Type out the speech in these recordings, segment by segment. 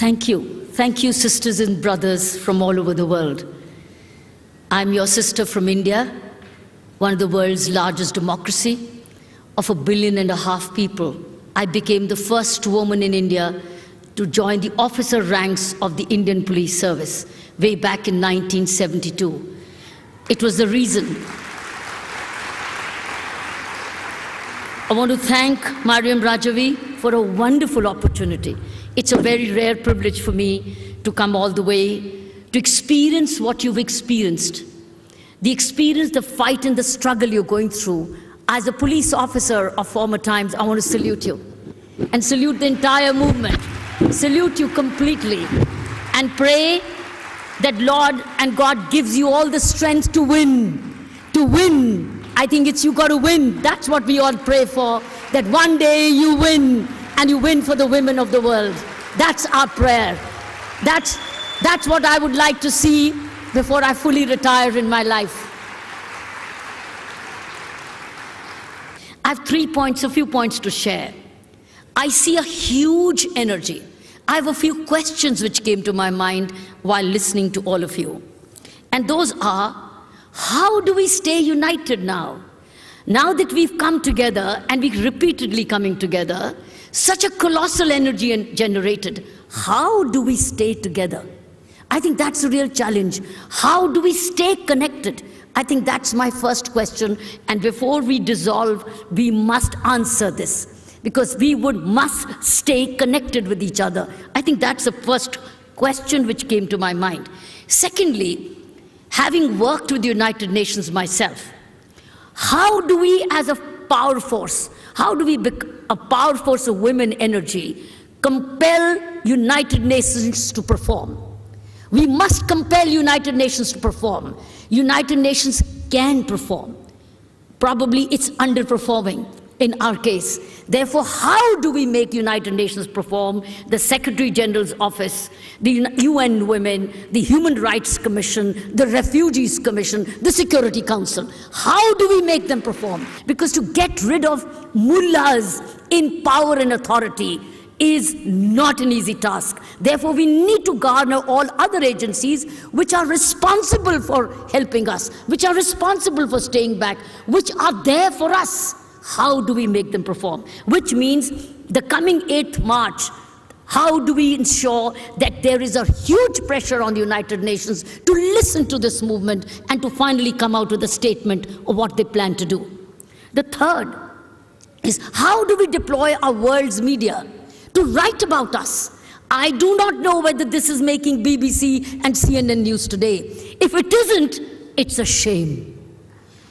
Thank you. Thank you, sisters and brothers from all over the world. I'm your sister from India, one of the world's largest democracy, of 1.5 billion people. I became the first woman in India to join the officer ranks of the Indian Police Service way back in 1972. It was the reason. I want to thank Mariam Rajavi for a wonderful opportunity. It's a very rare privilege for me to come all the way to experience what you've experienced. The experience, the fight and the struggle you're going through. As a police officer of former times, I want to salute you and salute the entire movement. Salute you completely and pray that Lord and God gives you all the strength to win. To win. I think it's you got to win. That's what we all pray for, that one day you win, and you win for the women of the world. That's our prayer. That's what I would like to see before I fully retire in my life. I have 3 points, a few points to share. I see a huge energy. I have a few questions which came to my mind while listening to all of you. And those are, how do we stay united now? Now that we've come together, and we're repeatedly coming together, such a colossal energy generated, how do we stay together? I think that's a real challenge. How do we stay connected? I think that's my first question, and before we dissolve, we must answer this, because we must stay connected with each other. I think that's the first question which came to my mind. Secondly, having worked with the United Nations myself, how do we as a power force, how do we a power force of women energy compel United Nations to perform? We must compel United Nations to perform. United Nations can perform. Probably it's underperforming in our case. Therefore, how do we make United Nations perform? The Secretary General's Office, the UN Women, the Human Rights Commission, the Refugees Commission, the Security Council. How do we make them perform? Because to get rid of mullahs in power and authority is not an easy task. Therefore, we need to garner all other agencies which are responsible for helping us, which are responsible for staying back, which are there for us. How do we make them perform? Which means the coming 8th March, how do we ensure that there is a huge pressure on the United Nations to listen to this movement and to finally come out with a statement of what they plan to do? The third is, how do we deploy our world's media to write about us? I do not know whether this is making BBC and CNN news today. If it isn't, it's a shame.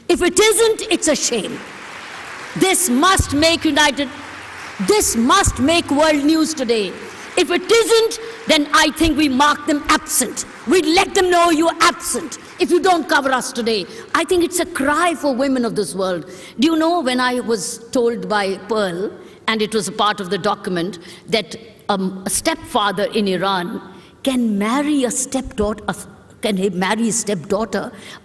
If it isn't, it's a shame. This must make world news today. If it isn't, then I think we mark them absent. We let them know you're absent if you don't cover us today. I think it's a cry for women of this world. Do you know, when I was told by Pearl, and it was a part of the document, that a stepfather in Iran can marry a stepdaughter,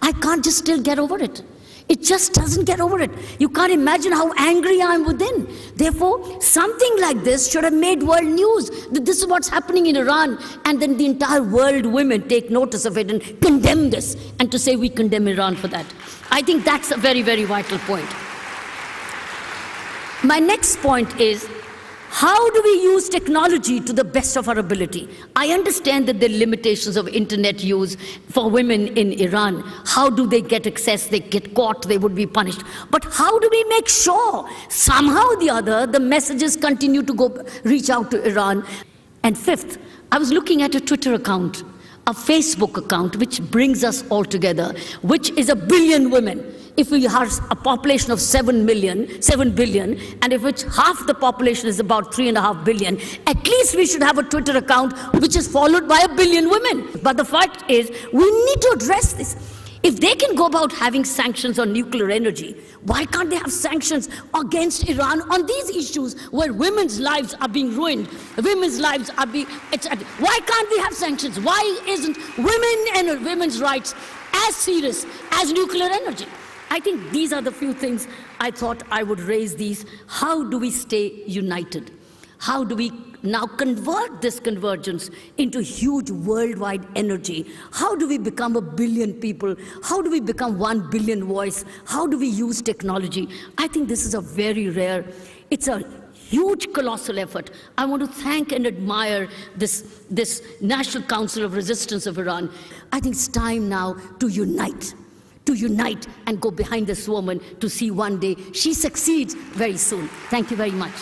I can't just still get over it. It just doesn't get over it. You can't imagine how angry I am within. Therefore, something like this should have made world news, that this is what's happening in Iran, and then the entire world women take notice of it and condemn this, and to say we condemn Iran for that. I think that's a very, very vital point. My next point is, how do we use technology to the best of our ability? I understand that there are limitations of internet use for women in Iran. How do they get access? They get caught, they would be punished. But how do we make sure, somehow or the other, the messages continue to reach out to Iran? And fifth, I was looking at a Twitter account, a Facebook account, which brings us all together, which is 1 billion women. If we have a population of 7 billion, and if which half the population is about 3.5 billion, at least we should have a Twitter account which is followed by 1 billion women. But the fact is, we need to address this. If they can go about having sanctions on nuclear energy, why can't they have sanctions against Iran on these issues where women's lives are being ruined? Women's lives are being... Why can't we have sanctions? Why isn't women and women's rights as serious as nuclear energy? I think these are the few things I thought I would raise these. How do we stay united? How do we now convert this convergence into huge worldwide energy? How do we become 1 billion people? How do we become 1 billion voice? How do we use technology? I think this is a very rare, it's a huge, colossal effort. I want to thank and admire this National Council of Resistance of Iran. I think it's time now to unite and go behind this woman to see one day she succeeds very soon. Thank you very much.